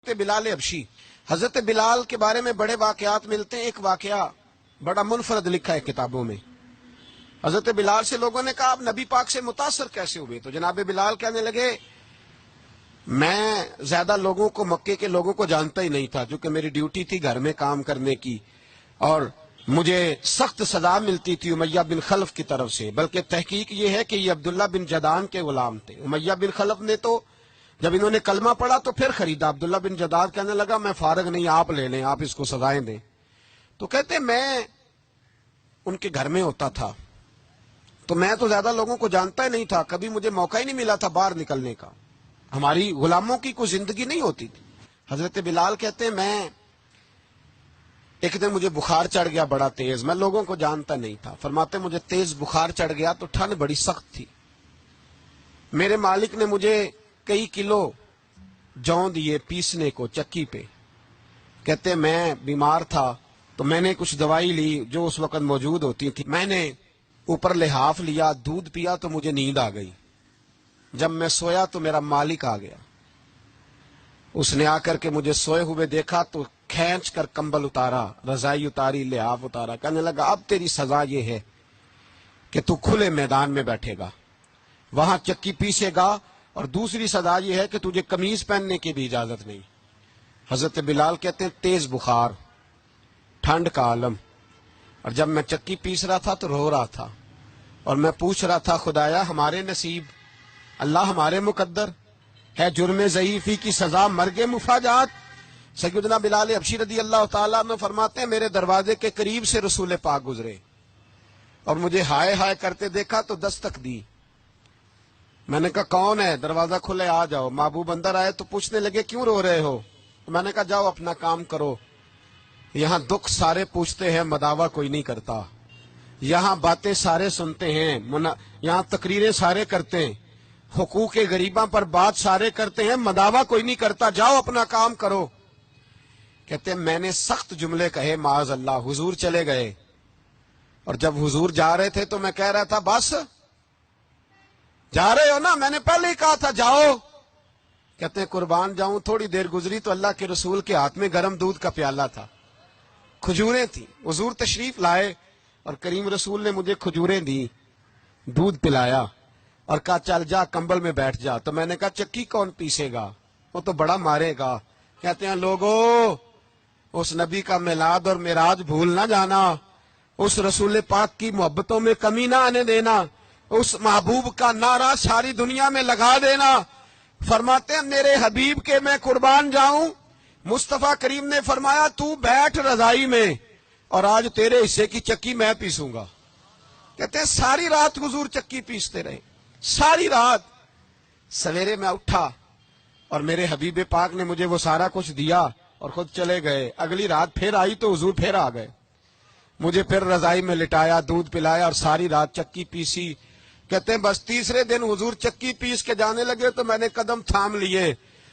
حضرت بلال حبشی. حضرت بلال کے بارے میں بڑے واقعات ملتے ہیں. ایک واقعہ بڑا منفرد لکھا ہے کتابوں میں. حضرت بلال سے لوگوں نے کہا آپ نبی پاک سے متاثر کیسے ہوئے؟ تو جناب بلال کہنے لگے میں زیادہ لوگوں کو، مکے کے لوگوں کو جانتا ہی نہیں تھا، جو کہ میری ڈیوٹی تھی گھر میں کام کرنے کی، اور مجھے سخت سزا ملتی تھی امیہ بن خلف کی طرف سے. بلکہ تحقیق یہ ہے کہ یہ عبداللہ بن جدان کے غلام تھے. امیہ بن خلف نے تو جب انہوں نے کلمہ پڑھا تو پھر خریدا. عبداللہ بن جدان کہنے لگا میں فارغ نہیں، آپ لے لیں، آپ اس کو سزائیں دیں. تو کہتے میں ان کے گھر میں ہوتا تھا، تو میں تو زیادہ لوگوں کو جانتا ہی نہیں تھا، کبھی مجھے موقع ہی نہیں ملا تھا باہر نکلنے کا. ہماری غلاموں کی کوئی زندگی نہیں ہوتی تھی. حضرت بلال کہتے ہیں میں ایک دن مجھے بخار چڑھ گیا بڑا تیز، میں لوگوں کو جانتا نہیں تھا. فرماتے مجھے تیز بخار چڑھ گیا تو ٹھنڈ بڑی سخت تھی. میرے مالک نے مجھے کئی کلو جوں دیے پیسنے کو چکی پہ. کہتے میں بیمار تھا تو میں نے کچھ دوائی لی جو اس وقت موجود ہوتی تھی. میں نے اوپر لحاف لیا، دودھ پیا تو مجھے نیند آ گئی. جب میں سویا تو میرا مالک آ گیا. اس نے آ کر کے مجھے سوئے ہوئے دیکھا تو کھینچ کر کمبل اتارا، رضائی اتاری، لحاف اتارا. کہنے لگا اب تیری سزا یہ ہے کہ تو کھلے میدان میں بیٹھے گا، وہاں چکی پیسے گا، اور دوسری سزا یہ ہے کہ تجھے قمیض پہننے کی بھی اجازت نہیں. حضرت بلال کہتے ہیں تیز بخار، ٹھنڈ کا عالم، اور جب میں چکی پیس رہا تھا تو رو رہا تھا، اور میں پوچھ رہا تھا خدایا ہمارے نصیب، اللہ ہمارے مقدر ہے جرم ضعیفی کی سزا مرگ مفاجات. سیدنا بلال حبشی رضی اللہ تعالیٰ عنہ فرماتے ہیں میرے دروازے کے قریب سے رسول پاک گزرے اور مجھے ہائے ہائے کرتے دیکھا تو دستک دی. میں نے کہا کون ہے؟ دروازہ کھلے آ جاؤ. محبوب اندر آئے تو پوچھنے لگے کیوں رو رہے ہو؟ میں نے کہا جاؤ اپنا کام کرو. یہاں دکھ سارے پوچھتے ہیں، مداوع کوئی نہیں کرتا. یہاں باتیں سارے سنتے ہیں، یہاں تقریریں سارے کرتے ہیں، حقوق غریباں پر بات سارے کرتے ہیں، مداوع کوئی نہیں کرتا. جاؤ اپنا کام کرو. کہتے ہیں میں نے سخت جملے کہے معاذ اللہ. حضور چلے گئے، اور جب حضور جا رہے تھے تو میں کہہ رہا تھا بس جا رہے ہو نا، میں نے پہلے ہی کہا تھا جاؤ. کہتے ہیں قربان جاؤں، تھوڑی دیر گزری تو اللہ کے رسول کے ہاتھ میں گرم دودھ کا پیالہ تھا، کھجوریں تھیں. حضور تشریف لائے اور کریم رسول نے مجھے کھجوریں دی، دودھ پلایا اور کہا چل جا کمبل میں بیٹھ جا. تو میں نے کہا چکی کون پیسے گا؟ وہ تو بڑا مارے گا. کہتے ہیں لوگو اس نبی کا میلاد اور معراج بھول نہ جانا، اس رسول پاک کی محبتوں میں کمی نہ آنے دینا، اس محبوب کا نعرہ ساری دنیا میں لگا دینا. فرماتے ہیں میرے حبیب کے میں قربان جاؤں. مصطفیٰ کریم نے فرمایا تو بیٹھ رضائی میں اور آج تیرے حصے کی چکی میں پیسوں گا. کہتے ہیں ساری رات حضور چکی پیستے رہے، ساری رات. سویرے میں اٹھا اور میرے حبیب پاک نے مجھے وہ سارا کچھ دیا اور خود چلے گئے. اگلی رات پھر آئی تو حضور پھر آ گئے، مجھے پھر رضائی میں لٹایا، دودھ پلایا اور ساری رات چکی پیسی. کہتے ہیں بس تیسرے دن حضور چکی پیس کے جانے لگے تو میں نے قدم تھام لیے.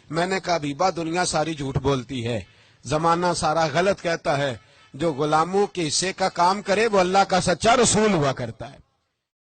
میں نے کہا بیبا دنیا ساری جھوٹ بولتی ہے، زمانہ سارا غلط کہتا ہے، جو غلاموں کے حصے کا کام کرے وہ اللہ کا سچا رسول ہوا کرتا ہے.